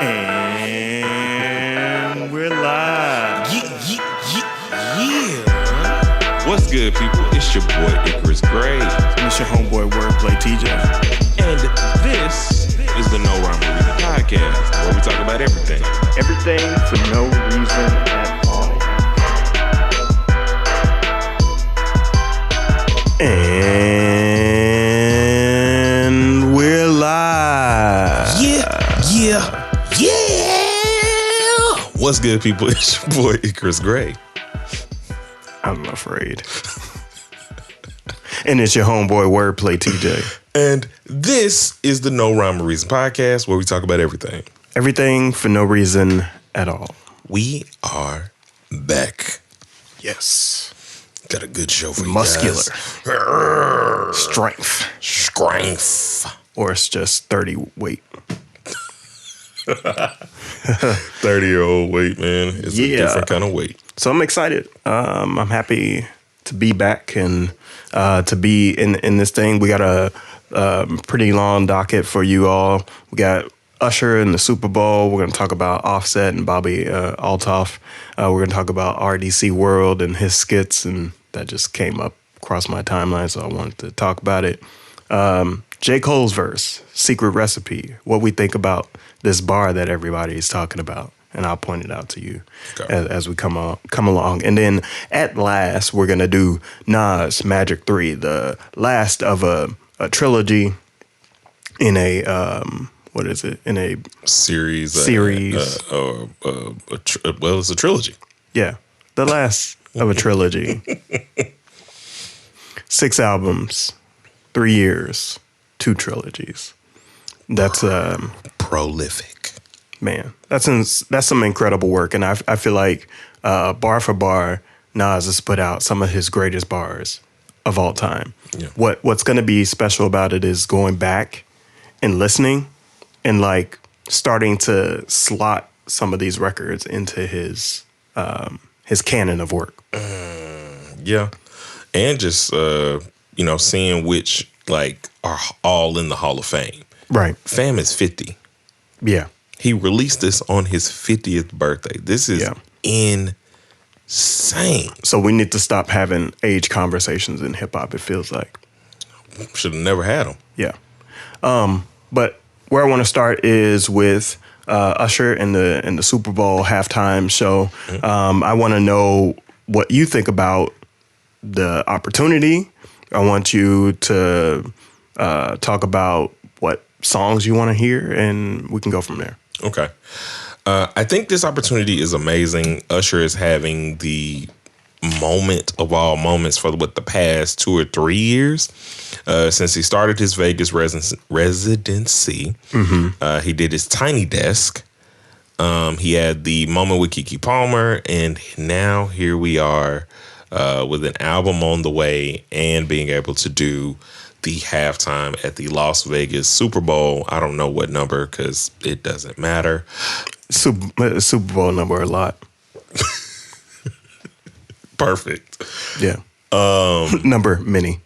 And we're live. Yeah. What's good, people? It's your boy Icarus Gray. And it's your homeboy Wordplay TJ. And this is the No Rhyme or Reason podcast, where we talk about everything. Everything for no reason at all. And we're live. Yeah. What's good, people? It's your boy Icarus Gray. I'm afraid. And it's your homeboy Wordplay TJ. And this is the No Rhyme or Reason podcast, where we talk about everything. Everything for no reason at all. We are back. Yes. Got a good show for you Muscular. guys. Strength. Or it's just 30 weight. 30-year-old weight, man. It's a different kind of weight. So I'm excited. I'm happy to be back and to be in this thing. We got a pretty long docket for you all. We got Usher in the Super Bowl. We're going to talk about Offset and Bobbi Althoff. We're going to talk about RDC World and his skits, and that just came up across my timeline, so I wanted to talk about it. J. Cole's verse, Secret Recipe, what we think about this bar that everybody's talking about. And I'll point it out to you as we come along. And then at last, we're going to do Nas Magic 3, the last of a trilogy in a, in a series. Well, it's a trilogy. Yeah, the last of a trilogy. 6 albums, 3 years, 2 trilogies. That's prolific. Man, that's some incredible work, and I feel like bar for bar, Nas has put out some of his greatest bars of all time. Yeah. What's going to be special about it is going back and listening, and like starting to slot some of these records into his canon of work. Yeah, and just seeing which like are all in the Hall of Fame. Right. Fam is 50. Yeah. He released this on his 50th birthday. This is insane. So we need to stop having age conversations in hip hop, it feels like. Should have never had them. Yeah. But where I want to start is with Usher and the Super Bowl halftime show. Mm-hmm. I want to know what you think about the opportunity. I want you to talk about what songs you want to hear, and we can go from there. Okay. I think this opportunity is amazing. Usher is having the moment of all moments for the past 2 or 3 years since he started his Vegas residency. Mm-hmm. He did his Tiny Desk. He had the moment with Keke Palmer, and now here we are with an album on the way and being able to do the halftime at the Las Vegas Super Bowl. I don't know what number because it doesn't matter. Super Bowl number a lot. Perfect. Yeah. Number many.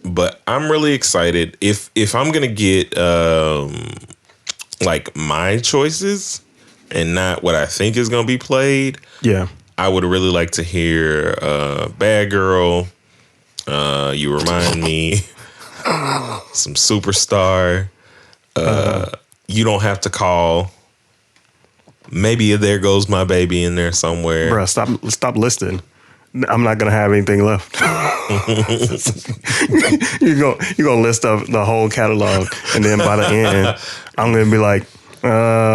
But I'm really excited. If I'm gonna get like my choices and not what I think is gonna be played, yeah, I would really like to hear Bad Girl. You Remind Me. Some Superstar. You Don't Have to Call. Maybe There Goes My Baby in there somewhere. Bruh, stop listing. I'm not gonna have anything left. You're gonna list up the whole catalog, and then by the end, I'm gonna be like,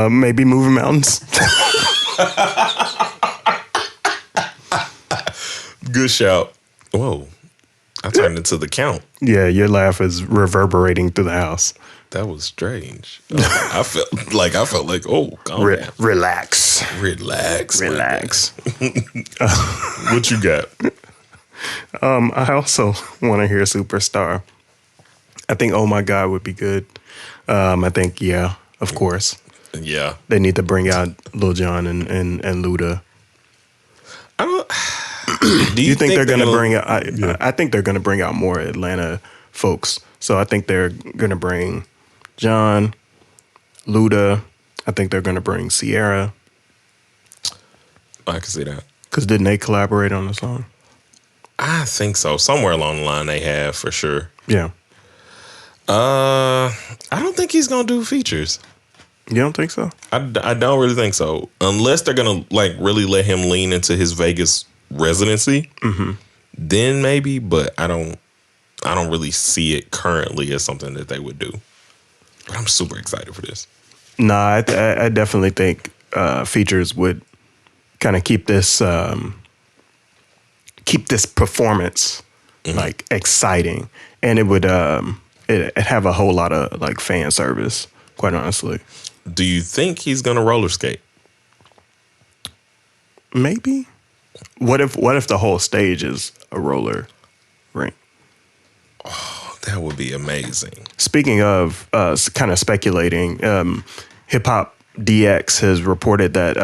maybe Moving Mountains. Good shout. Whoa. I turned into the count. Yeah, your laugh is reverberating through the house. That was strange. I felt like, oh, relax. What you got? I also want to hear Superstar. I think Oh My God would be good. I think, yeah, of course. Yeah. They need to bring out Lil Jon and Luda. I don't... Do you think they're going to bring out... I think they're going to bring out more Atlanta folks. So I think they're going to bring Jon, Luda. I think they're going to bring Sierra. I can see that. Because didn't they collaborate on the song? I think so. Somewhere along the line they have, for sure. Yeah. I don't think he's going to do features. You don't think so? I don't really think so. Unless they're going to like really let him lean into his Vegas residency. Mm-hmm. Then maybe, but I don't really see it currently as something that they would do. But I'm super excited for this. Nah, I definitely think features would kind of keep this performance like exciting, and it would it have a whole lot of like fan service. Quite honestly, do you think he's gonna roller skate? Maybe. What if the whole stage is a roller rink? Oh, that would be amazing. Speaking of kind of speculating, Hip Hop DX has reported that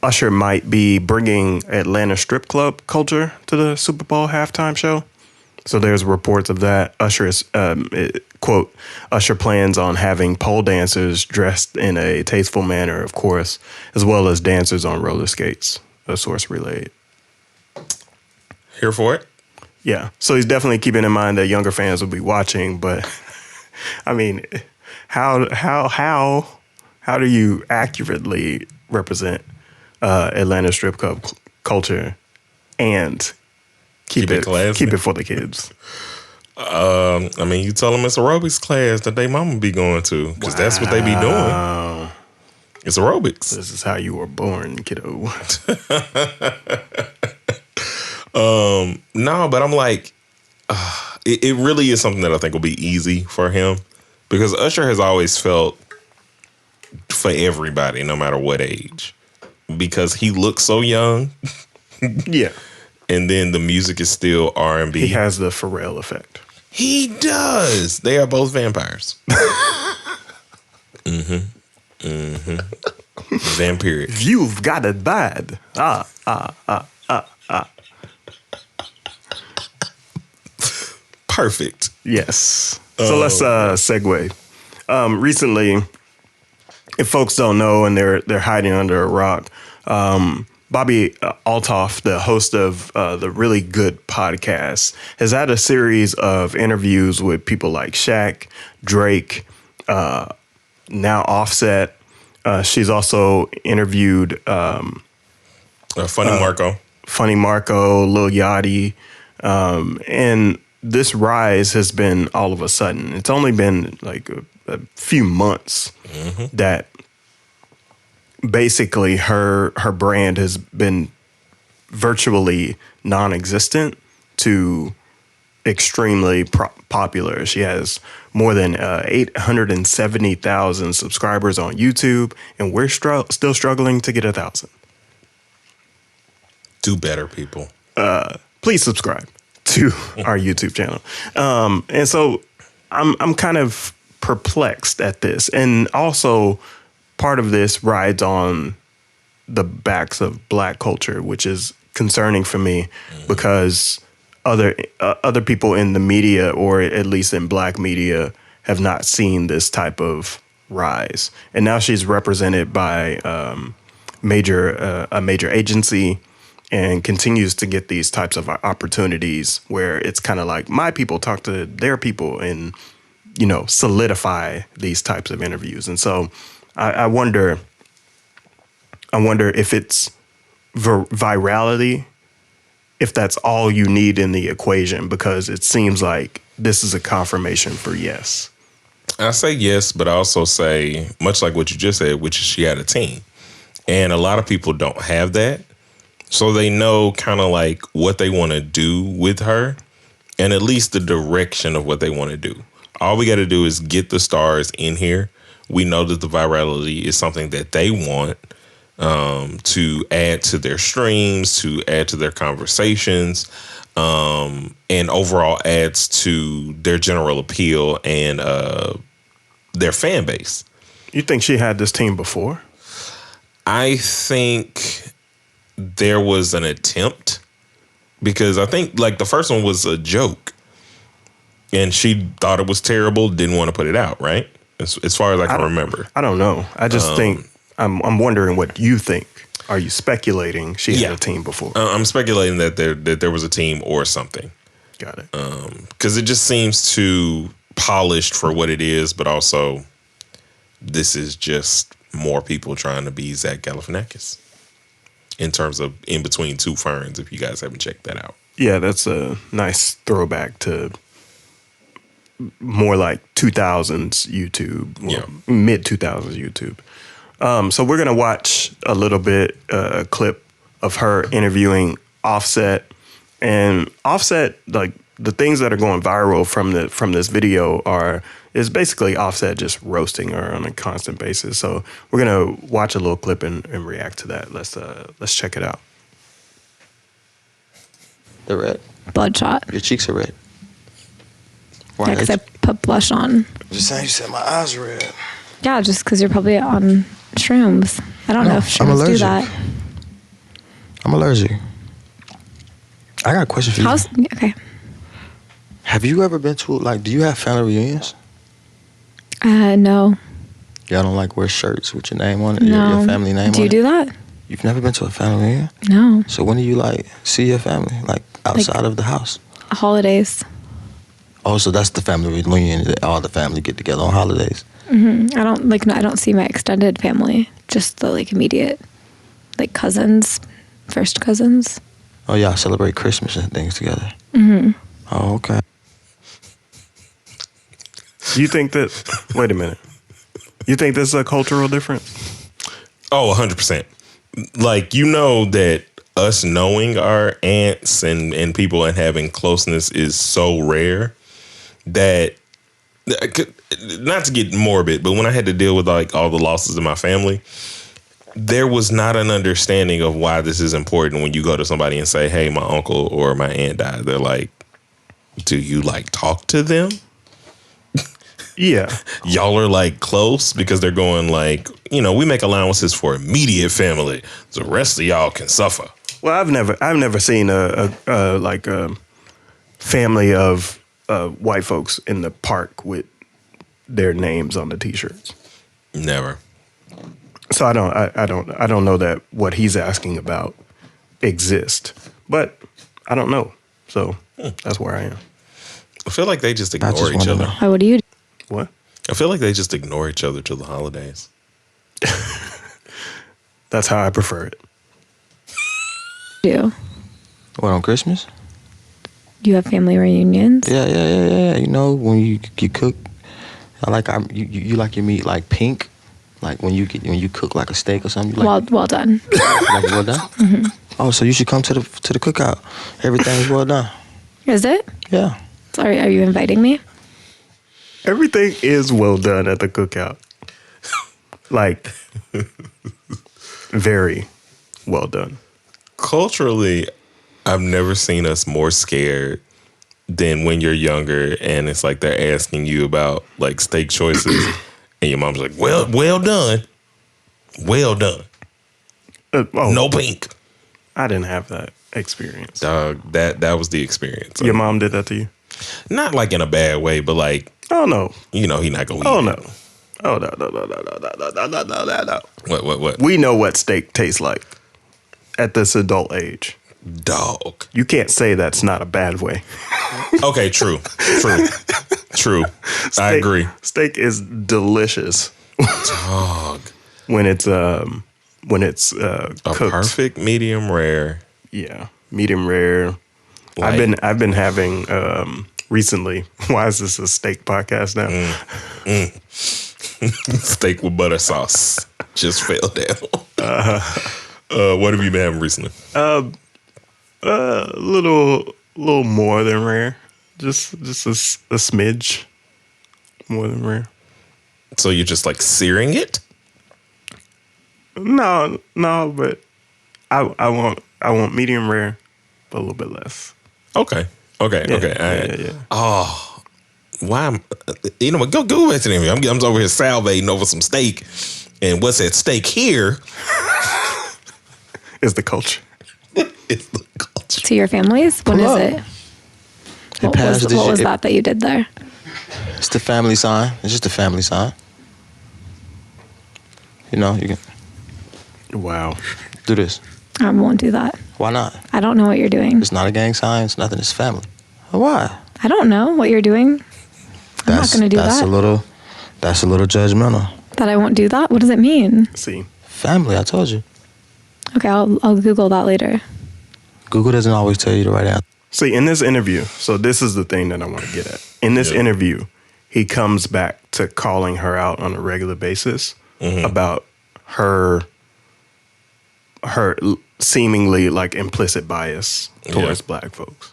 Usher might be bringing Atlanta strip club culture to the Super Bowl halftime show. So there's reports of that. Quote, Usher plans on having pole dancers dressed in a tasteful manner, of course, as well as dancers on roller skates, a source relayed. Here for it? Yeah. So he's definitely keeping in mind that younger fans will be watching, but I mean, how do you accurately represent Atlanta strip club culture and keep it for the kids? I mean, you tell them it's aerobics class that they mama be going to, because that's what they be doing. It's aerobics. This is how you were born, kiddo. No, but I'm like, it really is something that I think will be easy for him, because Usher has always felt for everybody, no matter what age, because he looks so young. Yeah. And then the music is still R&B. He has the Pharrell effect. He does. They are both vampires. Vampiric. You've got it bad. Perfect. Yes. So let's segue. Recently, if folks don't know and they're hiding under a rock, Bobbi Althoff, the host of the Really Good podcast, has had a series of interviews with people like Shaq, Drake, now Offset. She's also interviewed Funny Marco, Lil Yachty, and this rise has been all of a sudden. It's only been like a few months that basically her brand has been virtually non-existent to extremely popular. She has more than 870,000 subscribers on YouTube, and we're still struggling to get 1,000. Do better, people. Please subscribe to our YouTube channel. And so I'm kind of perplexed at this, and also part of this rides on the backs of Black culture, which is concerning for me because other people in the media, or at least in Black media, have not seen this type of rise. And now she's represented by a major agency and continues to get these types of opportunities where it's kind of like my people talk to their people and, solidify these types of interviews. And so I wonder if it's virality, if that's all you need in the equation, because it seems like this is a confirmation for yes. I say yes, but I also say, much like what you just said, which is she had a team. And a lot of people don't have that. So they know kind of like what they want to do with her, and at least the direction of what they want to do. All we got to do is get the stars in here. We know that the virality is something that they want to add to their streams, to add to their conversations, and overall adds to their general appeal and their fan base. You think she had this team before? I think there was an attempt, because I think like the first one was a joke and she thought it was terrible, didn't want to put it out, right? as far as I can remember. I don't know. I just think I'm wondering what you think. Are you speculating she had a team before? I'm speculating that there was a team or something. Got it. Because it just seems too polished for what it is, but also this is just more people trying to be Zach Galifianakis in terms of In Between Two Ferns, if you guys haven't checked that out. Yeah, that's a nice throwback to more like 2000s YouTube, mid 2000s YouTube. So we're gonna watch a little bit clip of her interviewing Offset, and Offset, like the things that are going viral from this video is basically Offset just roasting her on a constant basis. So we're gonna watch a little clip and react to that. Let's check it out. They're red. Bloodshot. Your cheeks are red. Why? Yeah, because I put blush on. Just saying, you said my eyes are red. Yeah, just because you're probably on shrooms. I don't know if shrooms do that. I'm allergic. I got a question for you. Okay. Have you ever been to, like, do you have family reunions? No. Y'all don't like wear shirts with your name on it, No. your family name on it? Do you do that? You've never been to a family reunion? No. So when do you, like, see your family, like, outside of the house? Holidays. Oh, so that's the family reunion, that all the family get together on holidays. Mm-hmm. I don't see my extended family, just the like immediate, like cousins, first cousins. Oh, y'all celebrate Christmas and things together. Mm-hmm. Oh, okay. You think that? Wait a minute. You think this is a cultural difference? Oh, 100%. Like, you know that us knowing our aunts and people and having closeness is so rare that, not to get morbid, but when I had to deal with like all the losses in my family, there was not an understanding of why this is important. When you go to somebody and say, hey, my uncle or my aunt died, they're like, do you like talk to them? Yeah. Y'all are like close, because they're going like, we make allowances for immediate family. The rest of y'all can suffer. Well, I've never seen a family of white folks in the park with their names on the t-shirts. Never. So I don't know that what he's asking about exists, but I don't know. So that's where I am. I feel like they just ignore each other. Why? What do you do? What? I feel like they just ignore each other to the holidays. That's how I prefer it. What, on Christmas? Do you have family reunions? Yeah. You know, when you cook, you like your meat like pink, like when you cook like a steak or something. You like, Well done. like well done. Mm-hmm. Oh, so you should come to the cookout. Everything's well done. Is it? Yeah. Sorry, are you inviting me? Everything is well done at the cookout. Like, very well done. Culturally, I've never seen us more scared than when you're younger and it's like they're asking you about like steak choices and your mom's like, well done. Well done. No pink. I didn't have that experience. Dog, that was the experience. Your mom did that to you? Not like in a bad way, but like, oh no. He not gonna eat. Oh it. no. Oh no. What? We know what steak tastes like at this adult age. Dog. You can't say that's not a bad way. Okay, true. I agree. Steak is delicious. Dog. when it's a cooked. Perfect medium rare. Yeah, medium rare. Like, I've been having recently. Why is this a steak podcast now? Steak with butter sauce just fell down. What have you been having recently? A little more than rare. Just a smidge more than rare. So you're just like searing it? No, but I want medium rare, but a little bit less. Okay. Yeah. Oh, why? Go back to the interview. I'm over here salivating over some steak, and what's at stake here is the culture. It's the culture. To your families? When is it? What was that you did there? It's the family sign. It's just a family sign. You know, you can Wow. do this. I won't do that. Why not? I don't know what you're doing. It's not a gang sign. It's nothing. It's family. Why? I don't know what you're doing. I'm not going to do That's that. That's a little judgmental. That I won't do that? What does it mean? See, Family, I told you. Okay, I'll Google that later. Google doesn't always tell you the right answer. see, in this interview, so this is the thing that I want to get at. In this interview, he comes back to calling her out on a regular basis about her seemingly like implicit bias towards black folks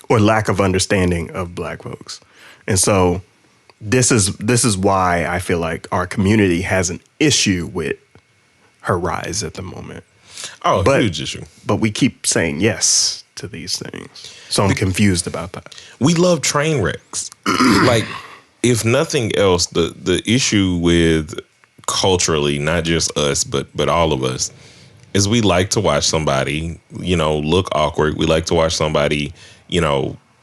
or lack of understanding of black folks. And so this is why I feel like our community has an issue with her rise at the moment. Oh, huge issue. But we keep saying yes to these things. So I'm confused about that. We love train wrecks. Like, if nothing else, the issue with culturally, not just us, but all of us, is we like to watch somebody, look awkward. We like to watch somebody,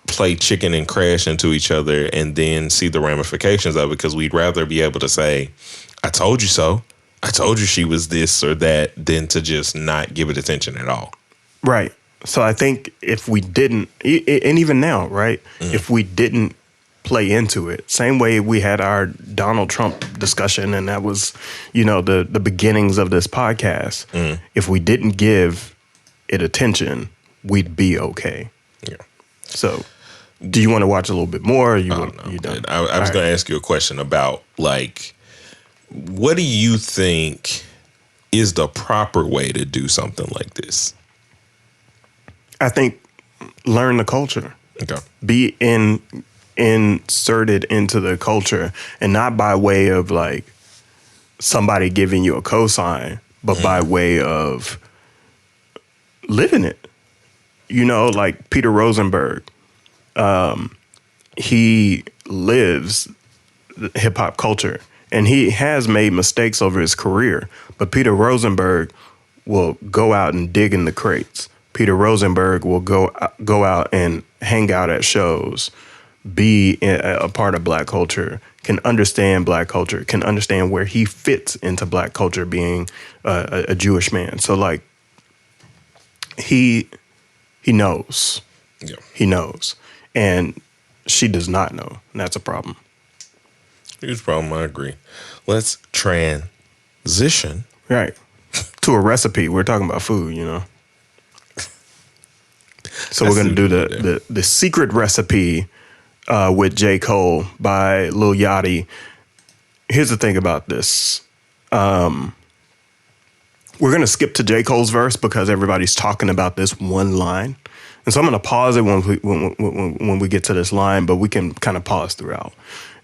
play chicken and crash into each other and then see the ramifications of it, because we'd rather be able to say, I told you so. I told you she was this or that, than to just not give it attention at all. Right. So I think if we didn't, and even now, right, if we didn't play into it, same way we had our Donald Trump discussion, and that was, the beginnings of this podcast. If we didn't give it attention, we'd be okay. Yeah. So do you want to watch a little bit more? Or you I was going to ask you a question about, like, what do you think is the proper way to do something like this? I think learn the culture. Okay. Be inserted into the culture, and not by way of like somebody giving you a cosign, but by way of living it. Like Peter Rosenberg, he lives hip hop culture, and he has made mistakes over his career. But Peter Rosenberg will go out and dig in the crates. Peter Rosenberg will go out and hang out at shows, be a part of black culture, can understand black culture, can understand where he fits into black culture, being a Jewish man. So like he knows. Yeah. He knows. And she does not know. And that's a problem. Huge problem, I agree. Let's transition. Right. To a recipe. We're talking about food, So we're going to do the secret recipe with J. Cole by Lil Yachty. Here's the thing about this. We're going to skip to J. Cole's verse because everybody's talking about this one line. And so I'm going to pause it when we get to this line, but we can kind of pause throughout.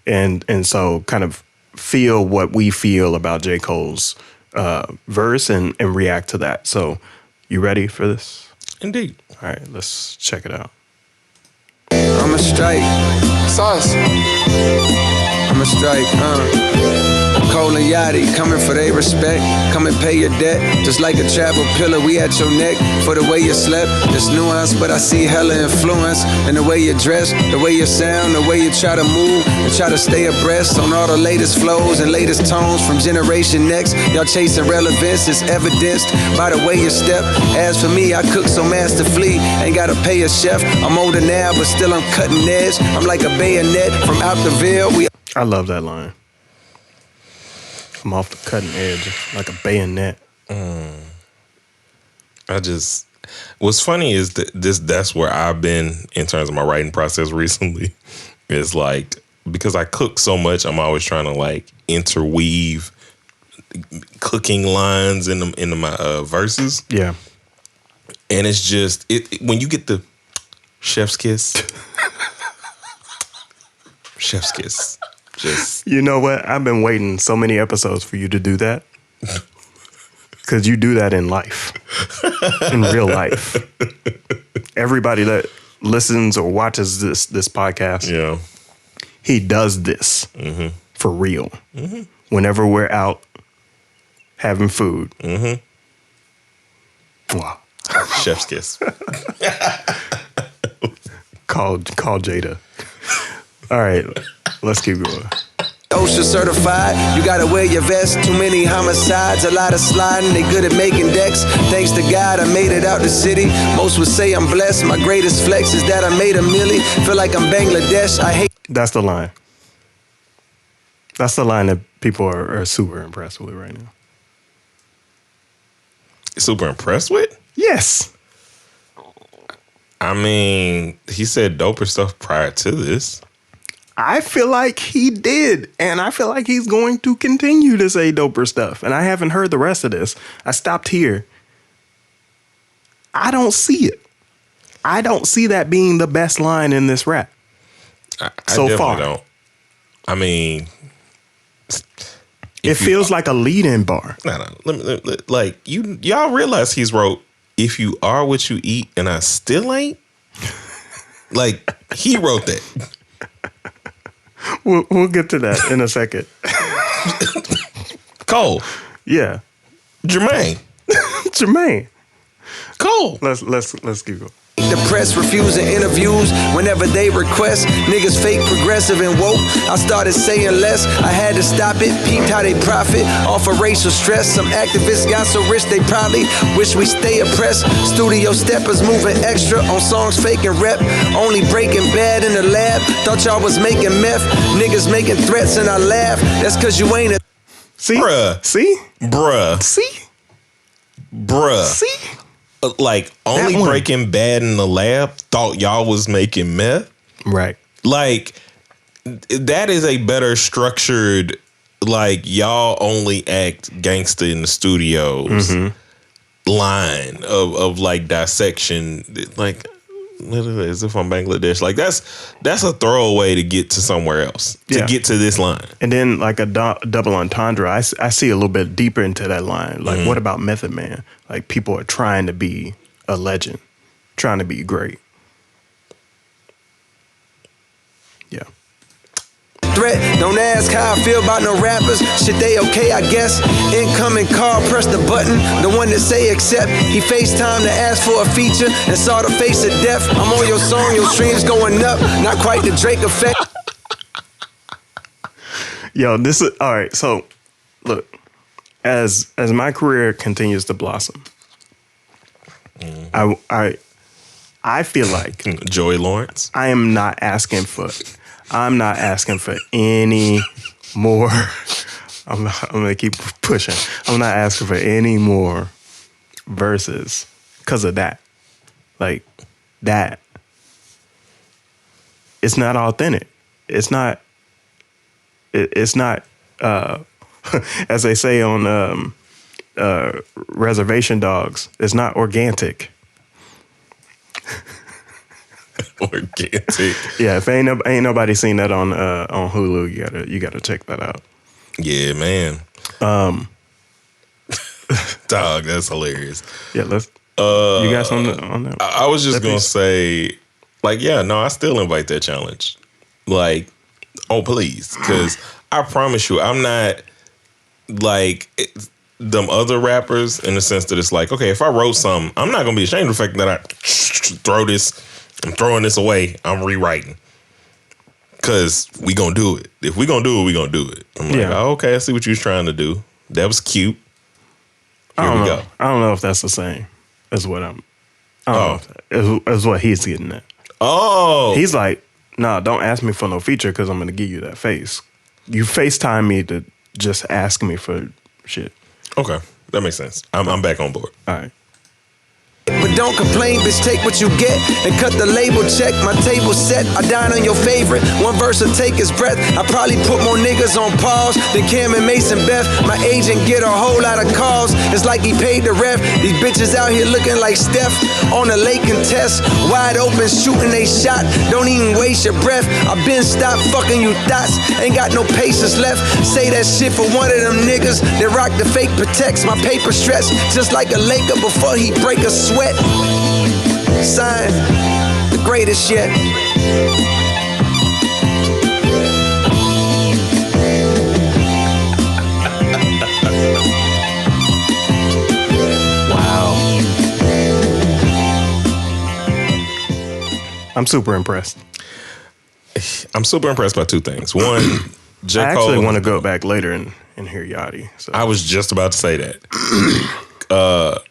And so kind of feel what we feel about J. Cole's verse and react to that. So you ready for this? Indeed. All right, let's check it out. I'm a strike. Sauce. I'm a strike, Cole and Yachty coming for their respect. Come and pay your debt. Just like a travel pillar, we at your neck. For the way you slept, it's nuance, but I see hella influence in the way you dress, the way you sound, the way you try to move and try to stay abreast on all the latest flows and latest tones from Generation Next. Y'all chasing relevance, it's evidenced by the way you step. As for me, I cook so masterfully, ain't gotta pay a chef. I'm older now, but still I'm cutting edge. I'm like a bayonet from out the Ville. I love that line. I'm off the cutting edge like a bayonet. What's funny is that that's where I've been in terms of my writing process recently. Is like, because I cook so much, I'm always trying to like interweave cooking lines into my verses. Yeah. And it's just when you get the chef's kiss. Chef's kiss. Just, you know what? I've been waiting so many episodes for you to do that. Because you do that in life. In real life. Everybody that listens or watches this podcast, yeah, he does this for real. Whenever we're out having food. Wow. Chef's kiss. Call Jada. All right, let's keep going. OSHA certified, you gotta wear your vest. Too many homicides, a lot of sliding. They good at making decks. Thanks to God, I made it out the city. Most would say I'm blessed. My greatest flex is that I made a milli. Feel like I'm Bangladesh. I hate. That's the line. That's the line that people are super impressed with right now. Super impressed with? Yes. I mean, he said doper stuff prior to this. I feel like he did, and I feel like he's going to continue to say doper stuff. And I haven't heard the rest of this. I stopped here. I don't see it. I don't see that being the best line in this rap. I so definitely far. don't. I mean, it feels like a lead-in bar. No. Like y'all realize he's wrote, "If you are what you eat, and I still ain't." Like he wrote that. We'll get to that in a second. Cole, Yeah, Jermaine, Jermaine. Cole. Let's keep going. The press refusing interviews whenever they request. Niggas fake, progressive, and woke. I started saying less. I had to stop it. Peeped how they profit off of racial stress. Some activists got so rich they probably wish we stay oppressed. Studio steppers moving extra on songs fake and rep. Only breaking bad in the lab. Thought y'all was making meth. Niggas making threats and I laugh. That's cause you ain't a. See, Bruh. see, Bruh. see. Like only That one. Breaking Bad in the lab thought y'all was making meth. Right. Like that is a better structured, like y'all only act gangster in the studios line of like dissection. Like as if I'm Bangladesh. Like that's a throwaway to get to somewhere else, to get to this line. And then like a double entendre, I see a little bit deeper into that line. Like, what about Method Man? Like, people are trying to be a legend, trying to be great. Yeah. Threat. Don't ask how I feel about no rappers. Shit, they okay, I guess. Incoming call, press the button. The one that say accept. He FaceTime to ask for a feature and saw the face of death. I'm on your song, your streams going up. Not quite the Drake effect. Yo, this is all right. So, look, as my career continues to blossom, I feel like Joey Lawrence. I'm not asking for any more. I'm gonna keep pushing. I'm not asking for any more verses because of that. Like that. It's not authentic. It's not. It's not. As they say on Reservation Dogs, it's not organic. Organic. Yeah, if ain't nobody seen that on Hulu, you gotta check that out. Yeah, man. Dog, that's hilarious. Yeah, let's. You got something on that? I was just gonna say, like, yeah, no, I still invite that challenge. Like, oh please, because I promise you, I'm not like them other rappers in the sense that it's like, okay, if I wrote something, I'm not gonna be ashamed of the fact that I'm throwing this away. I'm rewriting. Cause we gonna do it. If we gonna do it, we gonna do it. I'm like, oh, okay, I see what you was trying to do. That was cute. Here we go. I don't know if that's the same as what I don't know if as what he's getting at. Oh. He's like, nah, don't ask me for no feature because I'm gonna give you that face. You FaceTime me to just ask me for shit. Okay, that makes sense. I'm back on board. All right. But don't complain, bitch, take what you get and cut the label check. My table set, I dine on your favorite. One verse will take his breath. I probably put more niggas on pause than Cam and Mason Beth. My agent get a whole lot of calls. It's like he paid the ref. These bitches out here looking like Steph on a lake contest. Wide open, shooting they shot. Don't even waste your breath. I been stopped fucking you thoughts. Ain't got no patience left. Say that shit for one of them niggas that rock the fake protects. My paper stretch just like a Laker before he break a sweat. Sign, the greatest yet. Wow. I'm super impressed. I'm super impressed by two things. One, J. I Cole actually want to go back later and hear Yachty. So. I was just about to say that.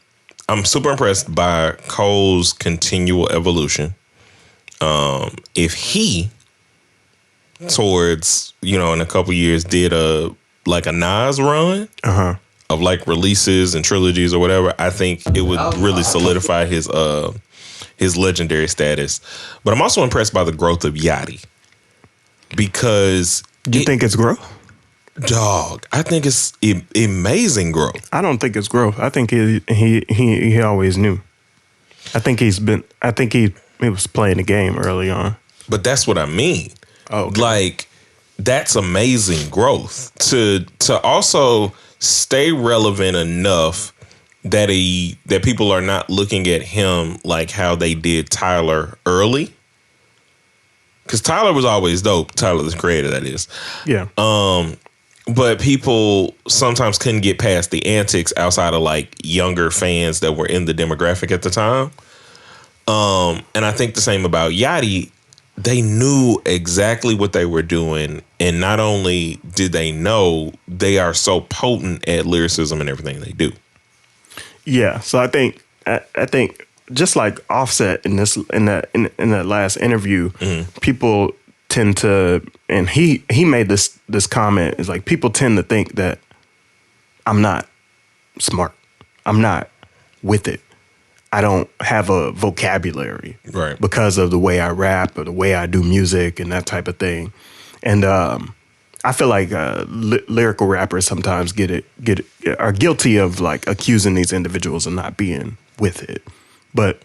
I'm super impressed by Cole's continual evolution. If he, towards, in a couple years, did a Nas run of like releases and trilogies or whatever, I think it would really solidify his legendary status. But I'm also impressed by the growth of Yachty. Because you think it's growth? Dog, I think it's amazing growth. I don't think it's growth. I think he always knew. I think he was playing the game early on. But that's what I mean. Oh, okay. Like, that's amazing growth to also stay relevant enough that people are not looking at him like how they did Tyler early. Because Tyler was always dope. Tyler, the creator, that is. Yeah. But people sometimes couldn't get past the antics outside of like younger fans that were in the demographic at the time. And I think the same about Yachty. They knew exactly what they were doing. And not only did they know, they are so potent at lyricism and everything they do. Yeah. So I think just like Offset in that last interview, people tend to, and he made this comment, is like, people tend to think that I'm not smart. I'm not with it. I don't have a vocabulary, right? Because of the way I rap or the way I do music and that type of thing. And I feel like lyrical rappers sometimes are guilty of like accusing these individuals of not being with it. But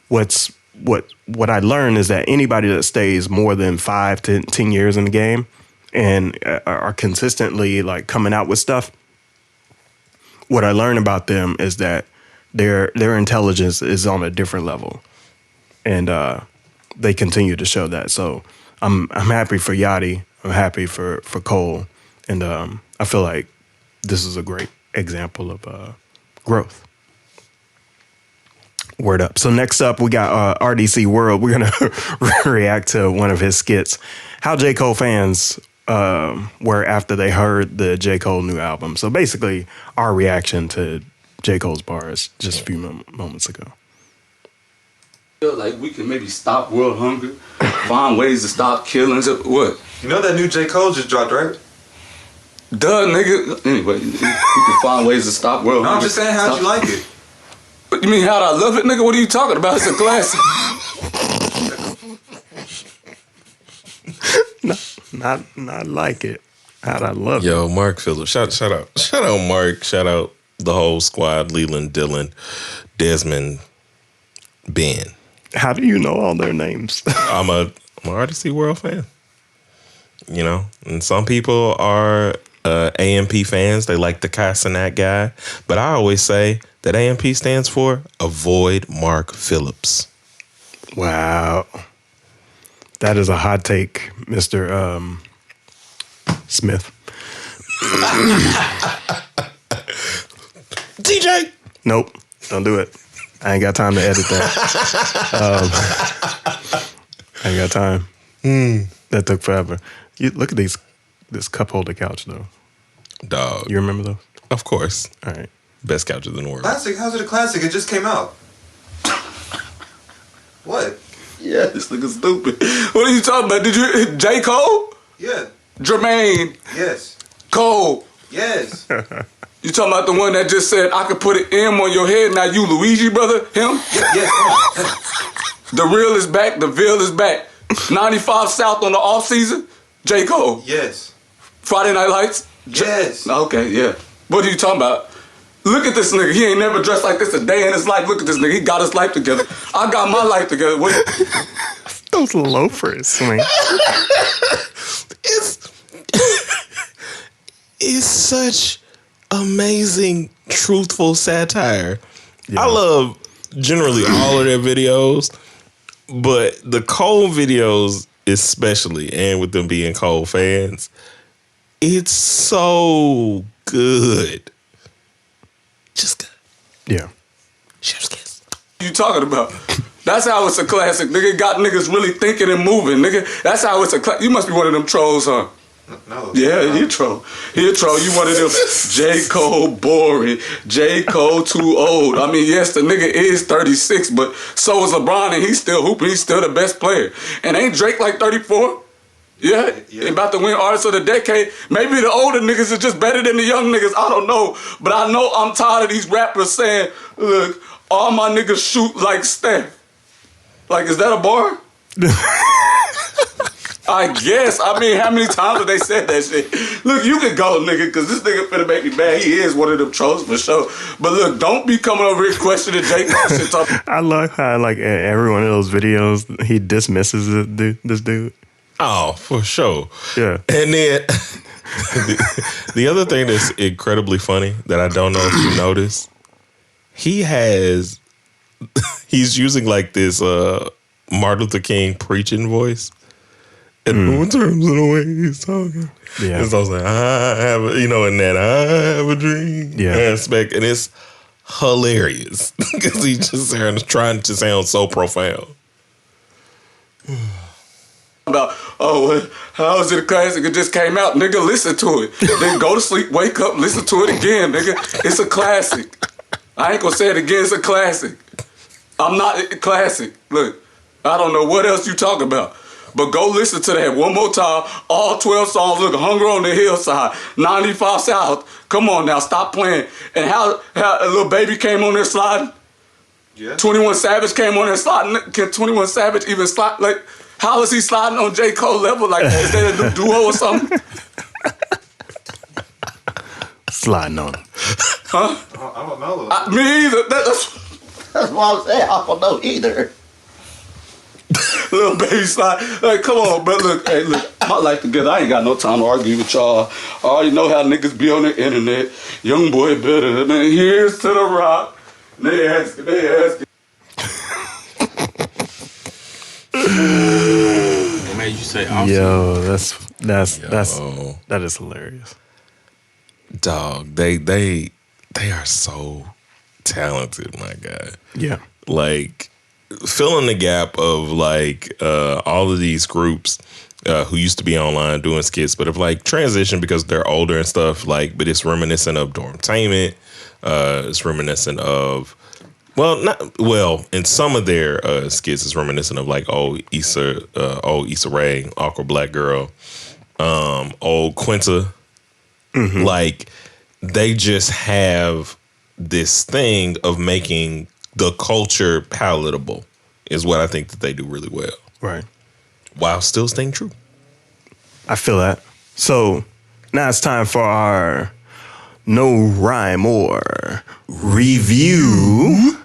what I learned is that anybody that stays more than 5 to 10 years in the game and are consistently like coming out with stuff, what I learned about them is that their intelligence is on a different level, and they continue to show that. So I'm happy for Yachty. I'm happy for Cole, and I feel like this is a great example of growth. Word up. So next up, we got RDC World. We're going to react to one of his skits. How J. Cole fans were after they heard the J. Cole new album. So basically, our reaction to J. Cole's bars just a few moments ago. Feel like we can maybe stop world hunger, find ways to stop killings. What? You know that new J. Cole just dropped, right? Duh, nigga. Anyway, you can find ways to stop world hunger. I'm just saying, how'd you like it? You mean how'd I love it, nigga? What are you talking about? It's a classic. not like it. How'd I love it? Yo, Mark Phillips. Shout out Mark. Shout out the whole squad. Leland, Dylan, Desmond, Ben. How do you know all their names? I'm a RDC World fan. And some people are AMP fans. They like the Casanak guy. But I always say that AMP stands for Avoid Mark Phillips. Wow. That is a hot take, Mr. Smith. DJ! Nope. Don't do it. I ain't got time to edit that. I ain't got time. That took forever. You look at this cup holder couch though. Dog. You remember those? Of course. All right. Best couches in the world. Classic? How's it a classic? It just came out. What? Yeah, this nigga's stupid. What are you talking about? Did you J. Cole? Yeah. Jermaine. Yes. Cole. Yes. You talking about the one that just said, I could put an M on your head, now you Luigi, brother? Him? Yes. The real is back, the veil is back. 95 South on the off season? J. Cole. Yes. Friday Night Lights? Yes. Okay, yeah. What are you talking about? Look at this nigga. He ain't never dressed like this a day in his life. Look at this nigga. He got his life together. I got my life together. What? Those loafers, man. It's such amazing, truthful satire. Yeah. I love generally all of their videos, but the Cole videos especially, and with them being Cole fans, it's so good. Just good. Yeah. Chef's kiss. What you talking about? That's how it's a classic, nigga. Got niggas really thinking and moving, nigga. That's how it's a classic. You must be one of them trolls, huh? No. Yeah, he a troll. He a troll. You one of them J. Cole boring, J. Cole too old. I mean, yes, the nigga is 36, but so is LeBron, and he's still hooping. He's still the best player. And ain't Drake like 34? Yeah, Yeah. about to win Artist of the Decade. Maybe the older niggas are just better than the young niggas. I don't know. But I know I'm tired of these rappers saying, look, all my niggas shoot like Steph. Like, is that a bar? I guess. I mean, how many times have they said that shit? Look, you can go, nigga, because this nigga finna make me mad. He is one of them trolls for sure. But look, don't be coming over here questioning J. Cole shit. I love how, like, every one of those videos, he dismisses this dude. Oh, for sure. Yeah. And then the other thing that's incredibly funny that I don't know if you noticed, he's using like this Martin Luther King preaching voice. And in terms of the way he's talking. Yeah. And so I was like, I have a, in that I have a dream aspect. And it's hilarious because he's just trying to sound so profound. About, how is it a classic? It just came out. Nigga, listen to it. Then go to sleep, wake up, listen to it again, nigga. It's a classic. I ain't gonna say it again. It's a classic. I'm not a classic. Look, I don't know what else you talk about. But go listen to that one more time. All 12 songs. Look, Hunger on the Hillside, 95 South. Come on now, stop playing. And how a little baby came on there sliding? Yeah. 21 Savage came on there sliding. Can 21 Savage even slide? Like, how is he sliding on J. Cole level like that? Is that a new duo or something? Sliding on him. Huh? I don't know. Me either. That's what I'm saying. I don't know either. little baby slide. Like, come on, bro. Look, hey, look, my life together. I ain't got no time to argue with y'all. I already know how niggas be on the internet. Young boy better than here's to the rock. They ask. What made you say awesome? Yo, that is hilarious. Dog, they are so talented, my guy. Yeah. Like, filling the gap of like all of these groups who used to be online doing skits, but have like transitioned because they're older and stuff. Like, but it's reminiscent of Dormtainment. It's reminiscent of in some of their skits, it's reminiscent of like old Issa Rae, Awkward Black Girl, old Quinta. Mm-hmm. Like, they just have this thing of making the culture palatable is what I think that they do really well. Right. While still staying true. I feel that. So now it's time for our No Rhyme or review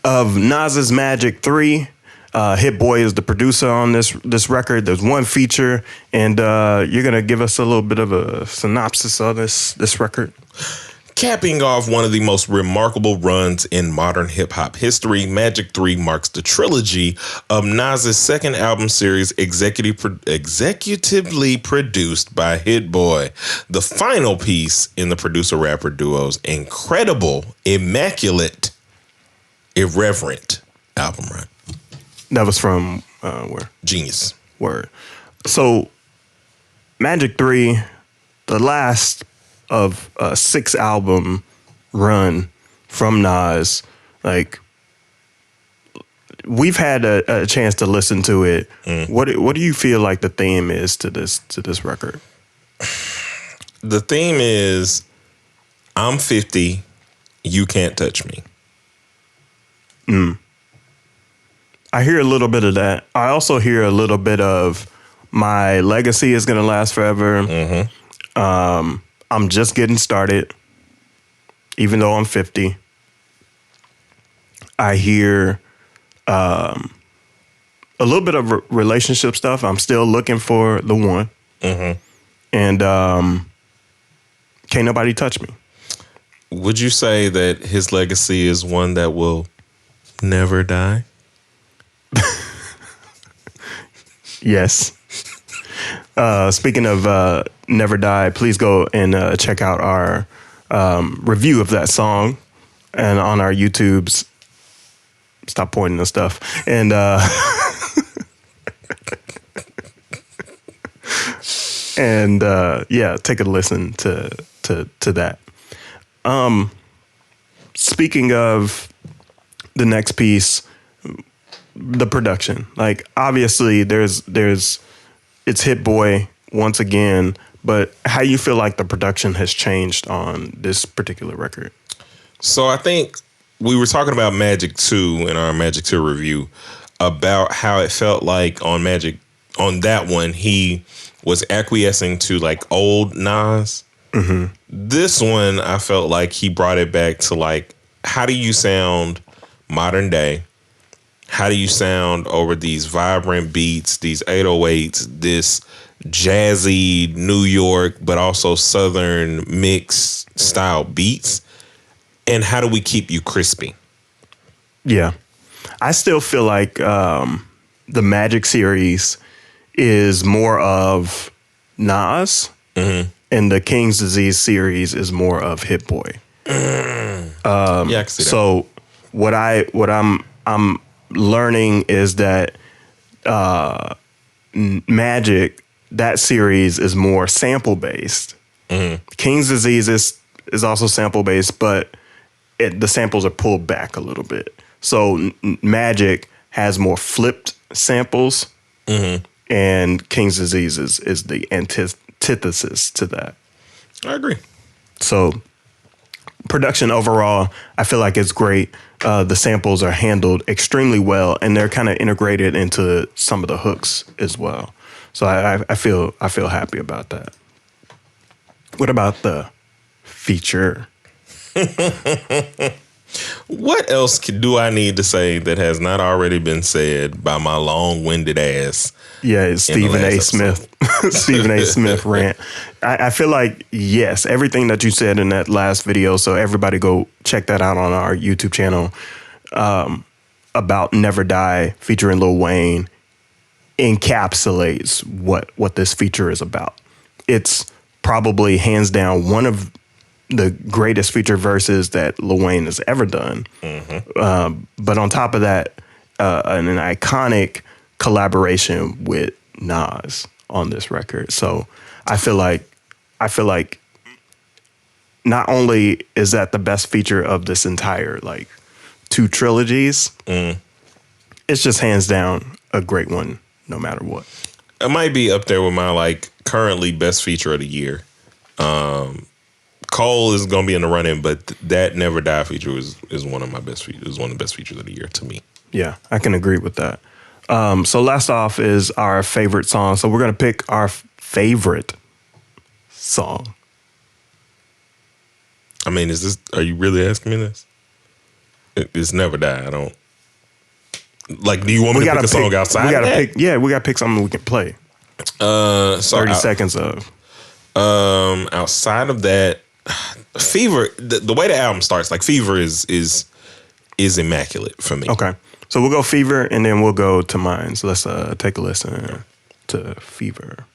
of Nas's Magic 3. HItboy is the producer on this record. There's one feature, and you're going to give us a little bit of a synopsis of this record. Capping off one of the most remarkable runs in modern hip-hop history, Magic 3 marks the trilogy of Nas's second album series executively produced by HItboy, the final piece in the producer-rapper duo's incredible, immaculate, irreverent album run. That was from where? Genius. Word. So Magic 3, the last of a 6-album run from Nas. Like, we've had a chance to listen to it. What do you feel like the theme is to this record? The theme is, I'm 50, you can't touch me. I hear a little bit of that. I also hear a little bit of my legacy is gonna last forever. Mm-hmm. I'm just getting started, even though I'm 50. I hear a little bit of relationship stuff. I'm still looking for the one. Mm-hmm. And can't nobody touch me. Would you say that his legacy is one that will never die? Yes. Speaking of Never Die, please go and check out our review of that song and on our YouTubes. Stop pointing and stuff. And And yeah, take a listen to that. Speaking of the next piece, the production. Like obviously it's HItboy once again, but how you feel like the production has changed on this particular record? So I think we were talking about Magic 2 in our Magic 2 review about how it felt like on that one, he was acquiescing to like old Nas. Mm-hmm. This one, I felt like he brought it back to like, how do you sound modern day? How do you sound over these vibrant beats, these 808s, this jazzy New York, but also Southern mix style beats? And how do we keep you crispy? Yeah. I still feel like the Magic series is more of Nas, and the King's Disease series is more of HItboy. Yeah, I can see that. So what I'm learning is that Magic, that series is more sample based. King's Disease is also sample based, but the samples are pulled back a little bit. So Magic has more flipped samples, and King's Disease is the antithesis to that. I agree. So production overall, I feel like it's great. The samples are handled extremely well, and they're kind of integrated into some of the hooks as well. So I feel happy about that. What about the feature? What else do I need to say that has not already been said by my long-winded ass? Yeah, it's Stephen A. Smith. Stephen A. Smith rant. I feel like, yes, everything that you said in that last video, so everybody go check that out on our YouTube channel, about Never Die featuring Lil Wayne, encapsulates what this feature is about. It's probably hands down one of the greatest feature verses that Lil Wayne has ever done. But on top of that, an iconic collaboration with Nas on this record. So I feel like not only is that the best feature of this entire like 2 trilogies, it's just hands down a great one no matter what. It might be up there with my like currently best feature of the year. Cole is gonna be in the running, but that Never Die feature is one of my best features. Is one of the best features of the year to me. Yeah, I can agree with that. So last off is our favorite song. So we're gonna pick our favorite song. I mean, are you really asking me this? It's Never Die. I don't like. Do you want me to pick a song outside? We gotta pick. Yeah, we gotta pick something we can play. 30 seconds of. Outside of that, Fever. The way the album starts, like Fever is immaculate for me. Okay, so we'll go Fever and then we'll go to mine. So let's take a listen to Fever.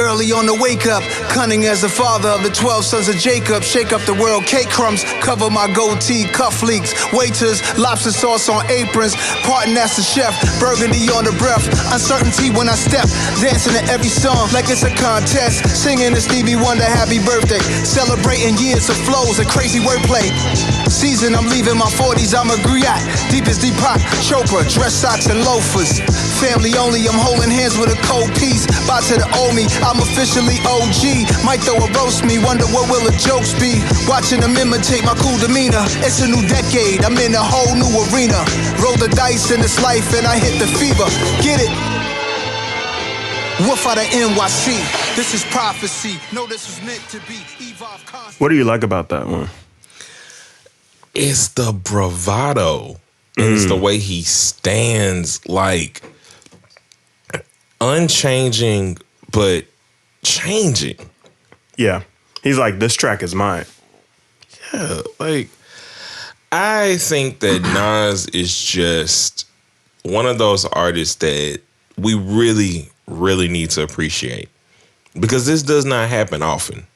Early on the wake up, cunning as the father of the 12 sons of Jacob. Shake up the world, cake crumbs, cover my goatee, cuff leaks. Waiters, lobster sauce on aprons, parting as the chef. Burgundy on the breath, uncertainty when I step. Dancing to every song like it's a contest. Singing to Stevie Wonder, happy birthday. Celebrating years of flows and crazy wordplay. Season, I'm leaving my 40s, I'm a griot. Deep as Deepak Chopra, dress socks and loafers. Family only, I'm holding hands with a cold piece. Bout to the owe me, I'm officially OG. Might throw a roast me, wonder what will the jokes be. Watching them imitate my cool demeanor. It's a new decade, I'm in a whole new arena. Roll the dice in this life and I hit the fever. Get it? Wolf out of NYC. This is prophecy. No, this was meant to be. Evolve constantly. What do you like about that one? It's the bravado. It's the way he stands, like unchanging, but changing. Yeah. He's like, this track is mine. Yeah, like I think that Nas is just one of those artists that we really, really need to appreciate, because this does not happen often.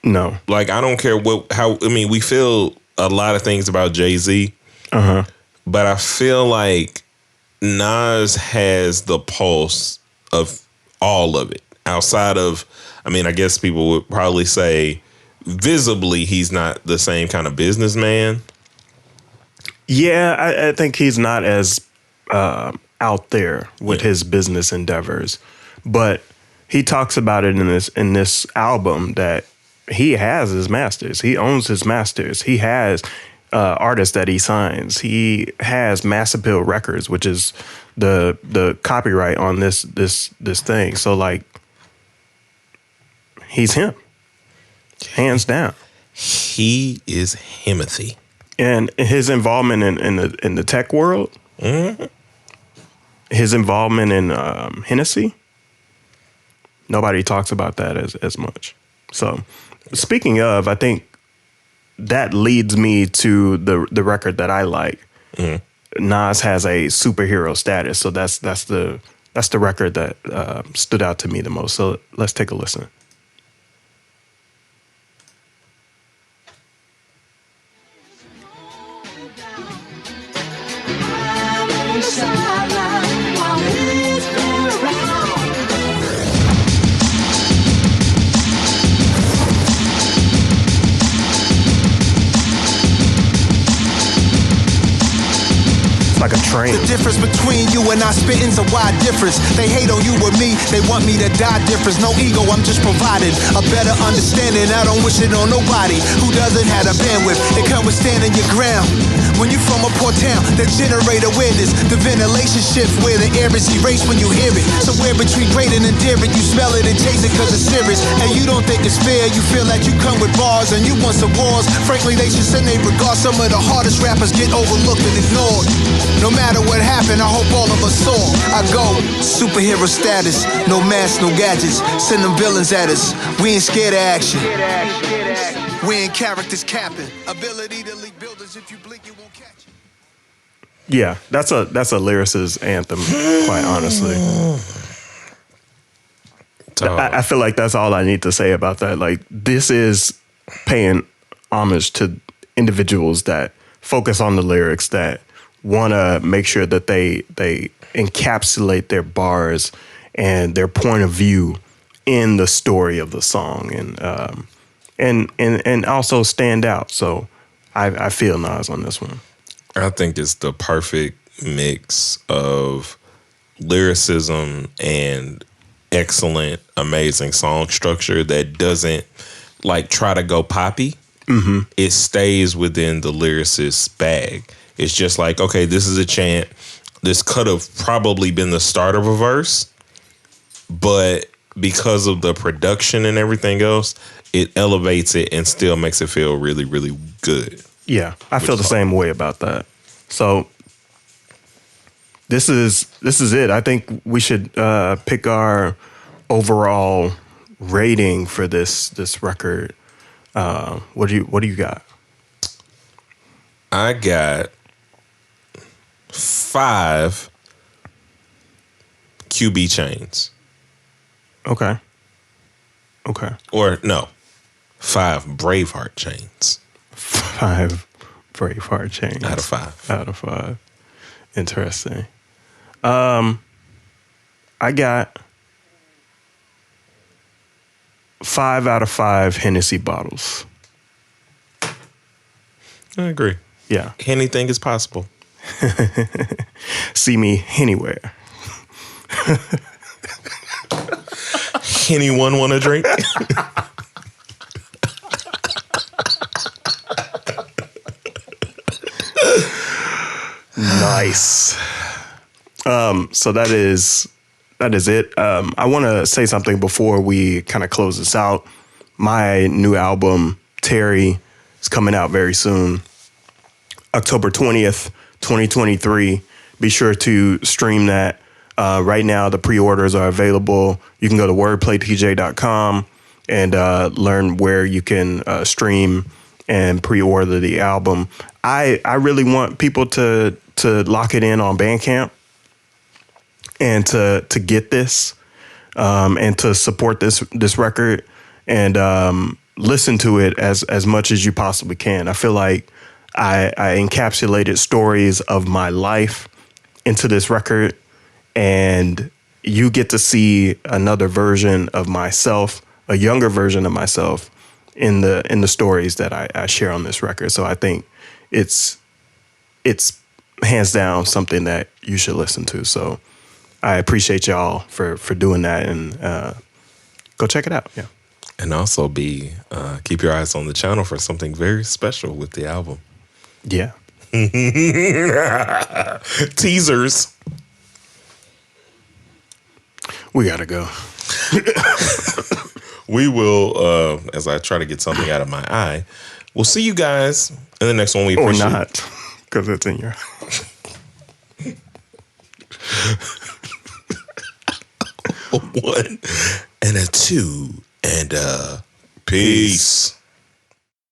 No. Like, I don't care we feel a lot of things about Jay-Z, but I feel like Nas has the pulse of all of it. Outside of, I guess people would probably say visibly he's not the same kind of businessman. Yeah, I think he's not as out there with his business endeavors, but he talks about it in this album that he has his masters. He owns his masters. He has artists that he signs. He has Mass Appeal Records, which is the copyright on this thing. So like, he's him, hands down. He is Himothy. And his involvement in the tech world, his involvement in Hennessy, nobody talks about that as much. So, speaking of, I think that leads me to the record that I like. Nas has a superhero status, so that's the record that stood out to me the most. So let's take a listen. Like a train. The difference between you and I spitting's a wide difference. They hate on you or me, they want me to die difference. No ego, I'm just providing a better understanding. I don't wish it on nobody who doesn't have the bandwidth. It come with standing your ground. When you from a poor town that generate awareness, the ventilation shifts where the air is erased when you hear it. Somewhere between great and endearing, you smell it and chase it cause it's serious. And you don't think it's fair, you feel like you come with bars and you want some wars. Frankly, they should send a regard. Some of the hardest rappers get overlooked and ignored. No matter what happened, I hope all of us saw. I go superhero status, no masks, no gadgets. Send them villains at us. We ain't scared of action. We ain't characters capping. Ability to leak buildings. If you blink, you won't catch it. Yeah, that's a lyricist anthem, quite honestly. I feel like that's all I need to say about that. Like, this is paying homage to individuals that focus on the lyrics, that want to make sure that they encapsulate their bars and their point of view in the story of the song, and also stand out. So I feel Nas on this one. I think it's the perfect mix of lyricism and excellent, amazing song structure that doesn't like try to go poppy. It stays within the lyricist's bag. It's just like, okay, this is a chant. This could have probably been the start of a verse, but because of the production and everything else, it elevates it and still makes it feel really, really good. Yeah, I feel the same way about that. So this is it. I think we should pick our overall rating for this record. What do you got? I got 5 QB chains. Okay. Or no, 5 Braveheart chains. 5 Braveheart chains. Out of 5. Out of 5. Interesting. I got 5 out of 5 Hennessy bottles. I agree. Yeah. Anything is possible. See me anywhere. Anyone want a drink? Nice. So that is it. I want to say something before we kind of close this out. My new album, Terry, is coming out very soon. October 20th, 2023. Be sure to stream that. Right now, the pre-orders are available. You can go to wordplaytj.com and learn where you can stream and pre-order the album. I really want people to lock it in on Bandcamp and to get this and to support this record and listen to it as much as you possibly can. I feel like I encapsulated stories of my life into this record, and you get to see another version of myself, a younger version of myself in the stories that I share on this record. So I think it's hands down something that you should listen to. So I appreciate y'all for doing that, and go check it out. Yeah. And also keep your eyes on the channel for something very special with the album. Yeah. Teasers. We gotta go. We will, as I try to get something out of my eye, we'll see you guys in the next one. We appreciate Or not, because it's in your... a 1 and a 2 and peace.